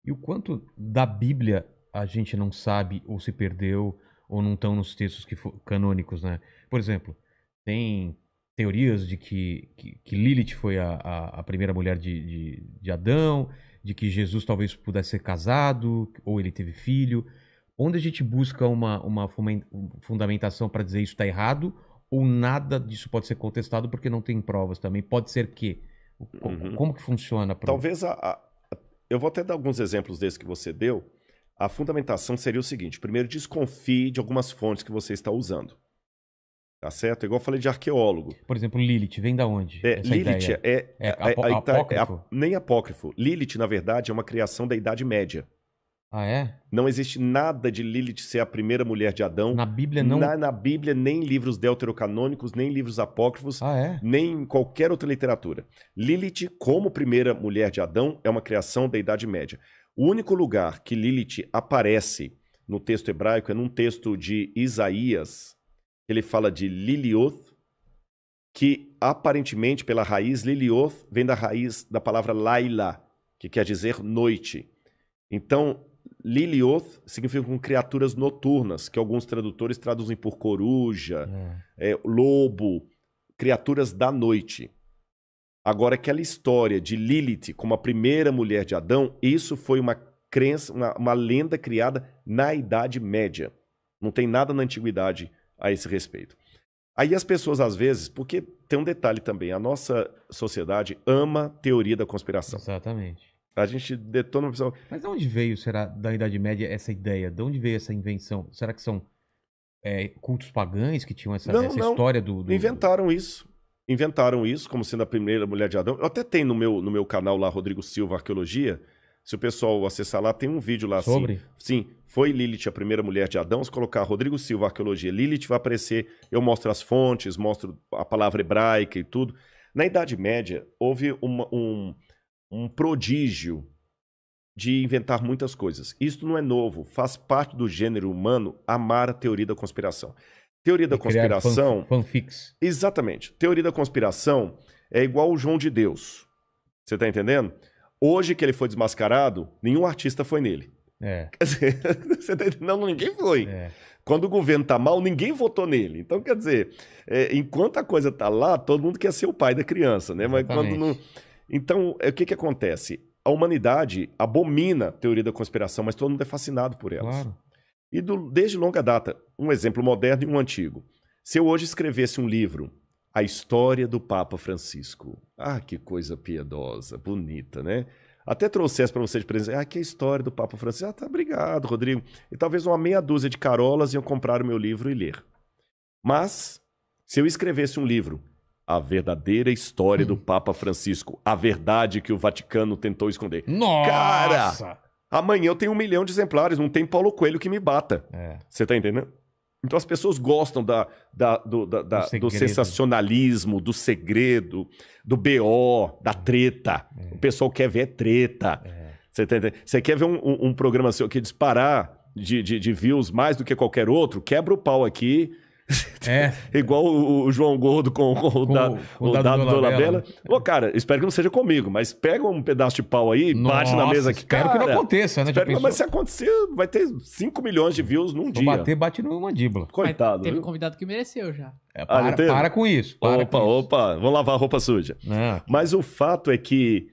E o quanto da Bíblia a gente não sabe ou se perdeu ou não estão nos textos canônicos, né? Por exemplo, tem teorias de que Lilith foi a primeira mulher de Adão, de que Jesus talvez pudesse ser casado, ou ele teve filho. Onde a gente busca uma fundamentação para dizer isso está errado, ou nada disso pode ser contestado porque não tem provas também. Pode ser que. Uhum. Como que funciona? Talvez eu vou até dar alguns exemplos desses que você deu. A fundamentação seria o seguinte: primeiro, desconfie de algumas fontes que você está usando. Tá certo? Igual eu falei de arqueólogo. Por exemplo, Lilith, vem da onde? Essa Lilith ideia? Apócrifo? nem apócrifo. Lilith, na verdade, é uma criação da Idade Média. Ah, é? Não existe nada de Lilith ser a primeira mulher de Adão. Na Bíblia não. Na Bíblia, nem em livros deuterocanônicos, nem em livros apócrifos, Ah, é? nem em qualquer outra literatura. Lilith, como primeira mulher de Adão, é uma criação da Idade Média. O único lugar que Lilith aparece no texto hebraico é num texto de Isaías. Ele fala de Lilioth, que aparentemente, pela raiz, Lilioth vem da raiz da palavra Laila, que quer dizer noite. Então, Lilioth significa com criaturas noturnas, que alguns tradutores traduzem por coruja, lobo, criaturas da noite. Agora, aquela história de Lilith como a primeira mulher de Adão, isso foi uma crença, uma lenda criada na Idade Média. Não tem nada na Antiguidade a esse respeito. Aí as pessoas, às vezes, porque tem um detalhe também, a nossa sociedade ama teoria da conspiração. Exatamente. A gente detona uma pessoa. Mas de onde veio, será, da Idade Média, essa ideia? De onde veio essa invenção? Será que são cultos pagãos que tinham essa história do... Inventaram isso. Inventaram isso como sendo a primeira mulher de Adão. Eu até tenho no meu canal lá, Rodrigo Silva Arqueologia. Se o pessoal acessar lá, tem um vídeo lá sobre? Assim. Sim, foi Lilith a primeira mulher de Adão. Se colocar Rodrigo Silva Arqueologia Lilith, vai aparecer. Eu mostro as fontes, mostro a palavra hebraica e tudo. Na Idade Média, houve um prodígio de inventar muitas coisas. Isso não é novo, faz parte do gênero humano amar a teoria da conspiração. Teoria da conspiração... fanfics. Exatamente. Teoria da conspiração é igual o João de Deus. Você tá entendendo? Hoje que ele foi desmascarado, nenhum artista foi nele. Quer dizer, você tá entendendo? Não, ninguém foi. Quando o governo tá mal, ninguém votou nele. Então, quer dizer, enquanto a coisa tá lá, todo mundo quer ser o pai da criança, né? Mas quando não... Então, o que acontece? A humanidade abomina a teoria da conspiração, mas todo mundo é fascinado por elas. Claro. E desde longa data, um exemplo moderno e um antigo. Se eu hoje escrevesse um livro, A História do Papa Francisco. Ah, que coisa piedosa, bonita, né? Até trouxesse para você de presente. Que é a história do Papa Francisco. Tá, obrigado, Rodrigo. E talvez uma meia dúzia de carolas iam comprar o meu livro e ler. Mas, se eu escrevesse um livro, A Verdadeira História do Papa Francisco, a verdade que o Vaticano tentou esconder. Nossa! Cara, amanhã eu tenho 1 milhão de exemplares, não tem Paulo Coelho que me bata. Você tá entendendo? Então as pessoas gostam do sensacionalismo, do segredo, do BO, da treta. O pessoal quer ver treta. Você tá entendendo? Você quer ver um programa seu que disparar de views mais do que qualquer outro? Quebra o pau aqui. Igual o João Gordo com o Dado Dolabella. Ô, cara, espero que não seja comigo, mas pega um pedaço de pau aí, bate na mesa aqui. Espero que não aconteça, né? Mas se acontecer, vai ter 5 milhões de views num dia. Bate no mandíbula. Coitado. Mas teve convidado que mereceu já. Para com isso. Opa, vamos lavar a roupa suja. Mas o fato é que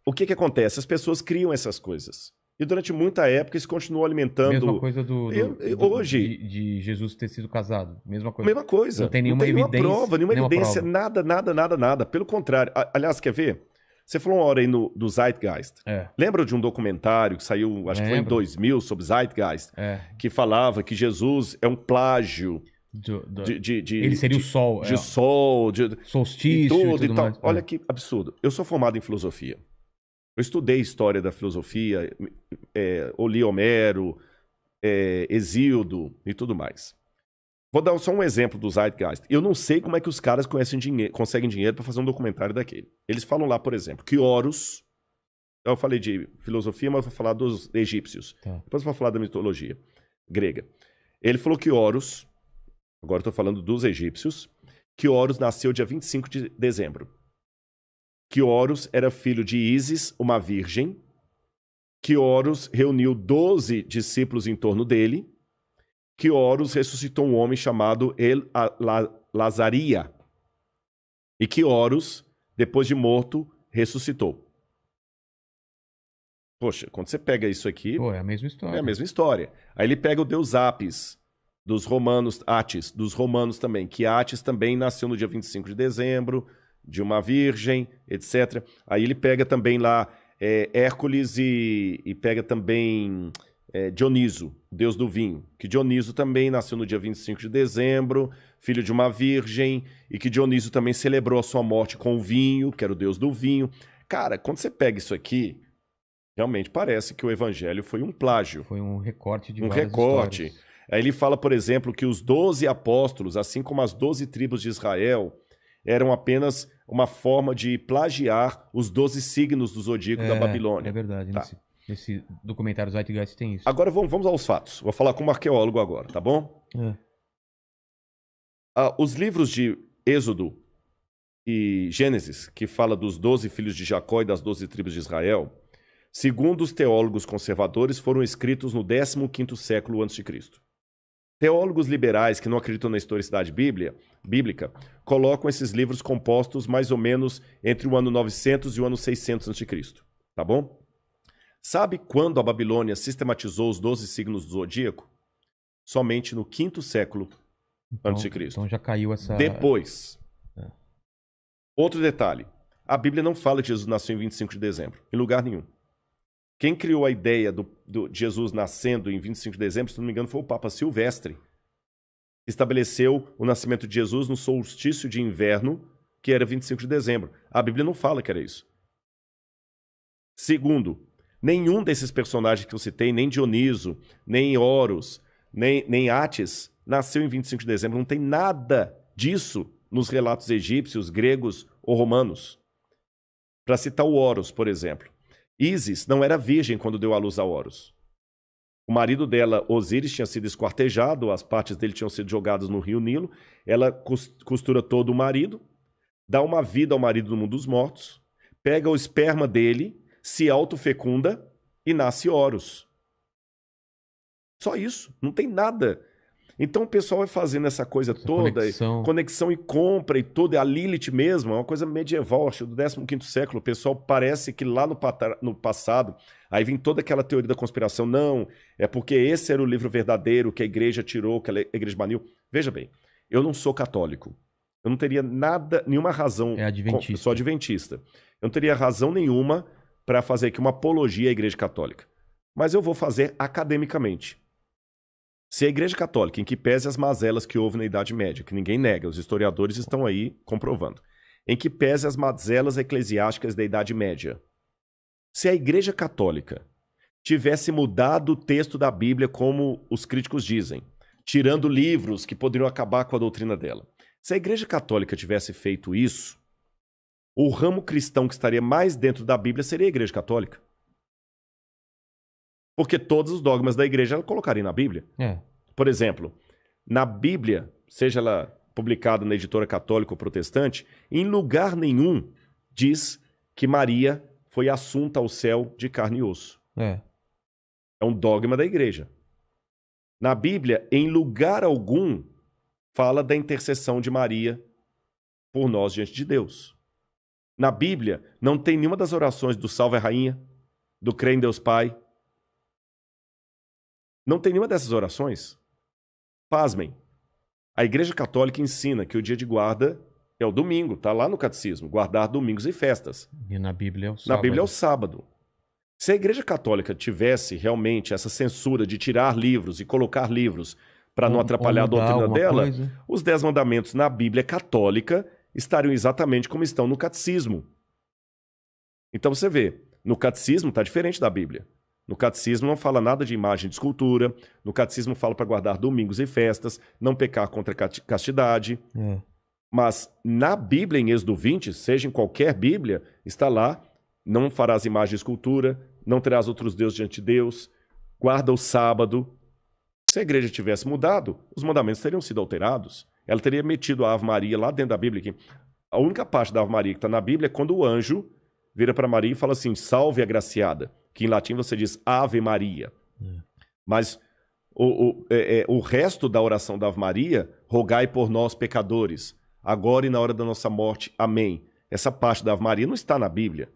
o que acontece? As pessoas criam essas coisas. E durante muita época isso continuou alimentando... Mesma coisa hoje de Jesus ter sido casado. Mesma coisa. Mesma coisa. Não tem nenhuma evidência. Prova, nenhuma evidência, nada. Pelo contrário. Aliás, quer ver? Você falou uma hora aí do Zeitgeist. Lembra de um documentário que saiu, acho que foi em 2000, sobre Zeitgeist? Que falava que Jesus é um plágio... ele seria o sol. De sol, solstício e tudo tal. Mais. Olha que absurdo. Eu sou formado em filosofia. Eu estudei história da filosofia, li Homero, Hesíodo e tudo mais. Vou dar só um exemplo do Zeitgeist. Eu não sei como é que os caras conseguem dinheiro para fazer um documentário daquele. Eles falam lá, por exemplo, que Horus... Eu falei de filosofia, mas vou falar dos egípcios. Depois vou falar da mitologia grega. Ele falou que Horus... Agora estou falando dos egípcios. Que Horus nasceu dia 25 de dezembro. Que Horus era filho de Ísis, uma virgem, que Horus reuniu 12 discípulos em torno dele, que Horus ressuscitou um homem chamado Lazaria, e que Horus, depois de morto, ressuscitou. Poxa, quando você pega isso aqui... Pô, é a mesma história. É a mesma história. Aí ele pega o deus Apis, dos romanos, Atis, dos romanos também, que Atis também nasceu no dia 25 de dezembro, de uma virgem, etc. Aí ele pega também lá Hércules e pega também Dioniso, deus do vinho, que Dioniso também nasceu no dia 25 de dezembro, filho de uma virgem, e que Dioniso também celebrou a sua morte com o vinho, que era o deus do vinho. Cara, quando você pega isso aqui, realmente parece que o evangelho foi um plágio. Foi um recorte de um várias recorte. histórias. Aí ele fala, por exemplo, que os 12 apóstolos, assim como as 12 tribos de Israel, eram apenas uma forma de plagiar os 12 signos do zodíaco da Babilônia. É verdade. Tá. Nesse documentário Zeitgeist tem isso. Agora vamos aos fatos. Vou falar como arqueólogo agora, tá bom? Os livros de Êxodo e Gênesis, que fala dos 12 filhos de Jacó e das 12 tribos de Israel, segundo os teólogos conservadores, foram escritos no 15º século a.C. Teólogos liberais que não acreditam na historicidade bíblica colocam esses livros compostos mais ou menos entre o ano 900 e o ano 600 a.C., tá bom? Sabe quando a Babilônia sistematizou os 12 signos do zodíaco? Somente no 5º século a.C. Então já caiu essa... Depois. Outro detalhe. A Bíblia não fala que Jesus nasceu em 25 de dezembro, em lugar nenhum. Quem criou a ideia de Jesus nascendo em 25 de dezembro, se não me engano, foi o Papa Silvestre. Estabeleceu o nascimento de Jesus no solstício de inverno, que era 25 de dezembro. A Bíblia não fala que era isso. Segundo, nenhum desses personagens que eu citei, nem Dioniso, nem Horus, nem Atis, nasceu em 25 de dezembro. Não tem nada disso nos relatos egípcios, gregos ou romanos. Para citar o Horus, por exemplo. Ísis não era virgem quando deu à luz a Horus. O marido dela, Osíris, tinha sido esquartejado, as partes dele tinham sido jogadas no rio Nilo. Ela costura todo o marido, dá uma vida ao marido no mundo dos mortos, pega o esperma dele, se autofecunda e nasce Horus. Só isso, não tem nada. Então o pessoal vai fazendo essa coisa toda, conexão e compra e tudo, a Lilith mesmo, é uma coisa medieval, acho, do 15º século. O pessoal parece que lá no passado, aí vem toda aquela teoria da conspiração, não, é porque esse era o livro verdadeiro que a igreja tirou, que a igreja baniu. Veja bem, eu não sou católico, eu não teria nenhuma razão, sou adventista, eu não teria razão nenhuma para fazer aqui uma apologia à igreja católica, mas eu vou fazer academicamente. Se a Igreja Católica, em que pese as mazelas que houve na Idade Média, que ninguém nega, os historiadores estão aí comprovando, em que pese as mazelas eclesiásticas da Idade Média, se a Igreja Católica tivesse mudado o texto da Bíblia como os críticos dizem, tirando livros que poderiam acabar com a doutrina dela, se a Igreja Católica tivesse feito isso, o ramo cristão que estaria mais dentro da Bíblia seria a Igreja Católica. Porque todos os dogmas da igreja ela colocaria na Bíblia. Por exemplo, na Bíblia, seja ela publicada na editora católica ou protestante, em lugar nenhum diz que Maria foi assunta ao céu de carne e osso. É um dogma da igreja. Na Bíblia, em lugar algum, fala da intercessão de Maria por nós diante de Deus. Na Bíblia, não tem nenhuma das orações do Salve a Rainha, do Crê em Deus Pai. Não tem nenhuma dessas orações. Pasmem. A Igreja Católica ensina que o dia de guarda é o domingo, está lá no catecismo, guardar domingos e festas. E na Bíblia é o sábado. Na Bíblia é o sábado. Se a Igreja Católica tivesse realmente essa censura de tirar livros e colocar livros para não atrapalhar a doutrina dela, os 10 mandamentos na Bíblia católica estariam exatamente como estão no catecismo. Então você vê, no catecismo está diferente da Bíblia. No catecismo não fala nada de imagem de escultura, no catecismo fala para guardar domingos e festas, não pecar contra a castidade. Mas na Bíblia, em Êxodo 20, seja em qualquer Bíblia, está lá, não farás imagem de escultura, não terás outros deuses diante de Deus, guarda o sábado. Se a igreja tivesse mudado, os mandamentos teriam sido alterados. Ela teria metido a Ave Maria lá dentro da Bíblia. Que a única parte da Ave Maria que está na Bíblia é quando o anjo vira para Maria e fala assim, salve agraciada. que em latim você diz Ave Maria. Mas o resto da oração da Ave Maria, rogai por nós pecadores, agora e na hora da nossa morte, amém. Essa parte da Ave Maria não está na Bíblia.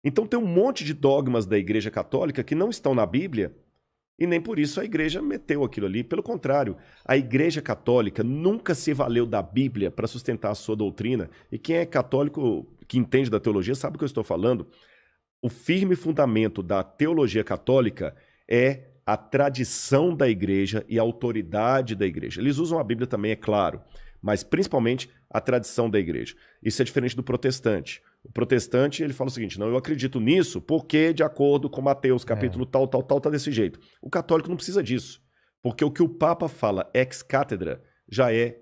Então tem um monte de dogmas da Igreja Católica que não estão na Bíblia e nem por isso a Igreja meteu aquilo ali. Pelo contrário, a Igreja Católica nunca se valeu da Bíblia para sustentar a sua doutrina. E quem é católico, que entende da teologia, sabe o que eu estou falando. O firme fundamento da teologia católica é a tradição da Igreja e a autoridade da Igreja. Eles usam a Bíblia também, é claro, mas principalmente a tradição da Igreja. Isso é diferente do protestante. O protestante, ele fala o seguinte, não, eu acredito nisso porque, de acordo com Mateus, capítulo tal, tá desse jeito. O católico não precisa disso, porque o que o Papa fala ex cátedra já é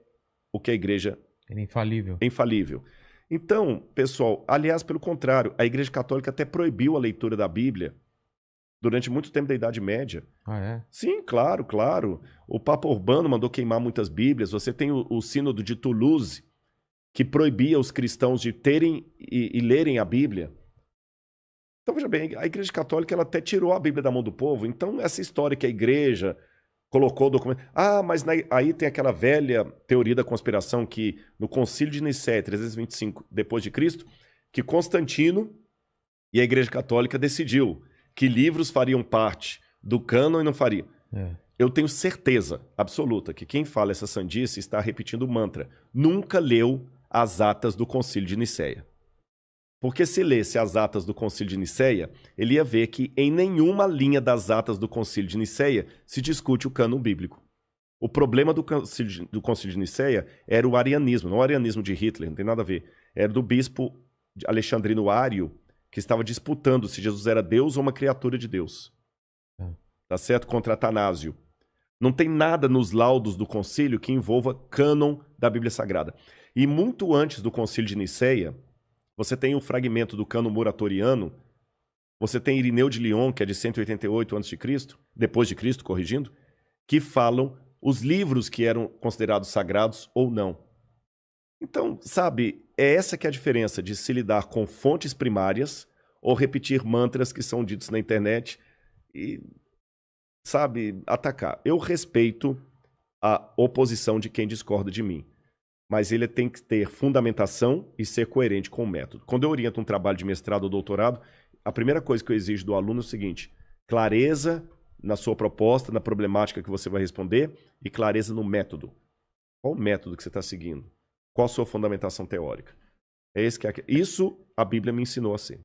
o que a Igreja... É infalível. É infalível. Então, pessoal, aliás, pelo contrário, a Igreja Católica até proibiu a leitura da Bíblia durante muito tempo da Idade Média. Ah, é? Sim, claro, claro. O Papa Urbano mandou queimar muitas Bíblias. Você tem o Sínodo de Toulouse, que proibia os cristãos de terem e lerem a Bíblia. Então, veja bem, a Igreja Católica ela até tirou a Bíblia da mão do povo. Então, essa história que a Igreja colocou o documento... Ah, mas aí tem aquela velha teoria da conspiração que no Concílio de Nicéia, 325 depois de Cristo, que Constantino e a Igreja Católica decidiu que livros fariam parte do cânon e não fariam. Eu tenho certeza absoluta que quem fala essa sandice está repetindo o mantra. Nunca leu as atas do Concílio de Nicéia. Porque se lesse as atas do Concílio de Nicéia, ele ia ver que em nenhuma linha das atas do Concílio de Nicéia se discute o cânon bíblico. O problema do Concílio de Nicéia era o arianismo, não o arianismo de Hitler, não tem nada a ver. Era do bispo Alexandrino Ário, que estava disputando se Jesus era Deus ou uma criatura de Deus. Tá certo? Contra Atanásio. Não tem nada nos laudos do concílio que envolva cânon da Bíblia Sagrada. E muito antes do Concílio de Nicéia, você tem um fragmento do cânon muratoriano, você tem Irineu de Lyon, que é de 188 a.C., depois de Cristo, corrigindo, que falam os livros que eram considerados sagrados ou não. Então, sabe, é essa que é a diferença de se lidar com fontes primárias ou repetir mantras que são ditos na internet e, sabe, atacar. Eu respeito a oposição de quem discorda de mim, mas ele tem que ter fundamentação e ser coerente com o método. Quando eu oriento um trabalho de mestrado ou doutorado, a primeira coisa que eu exijo do aluno é o seguinte: clareza na sua proposta, na problemática que você vai responder e clareza no método. Qual o método que você está seguindo? Qual a sua fundamentação teórica? Isso a Bíblia me ensinou a ser.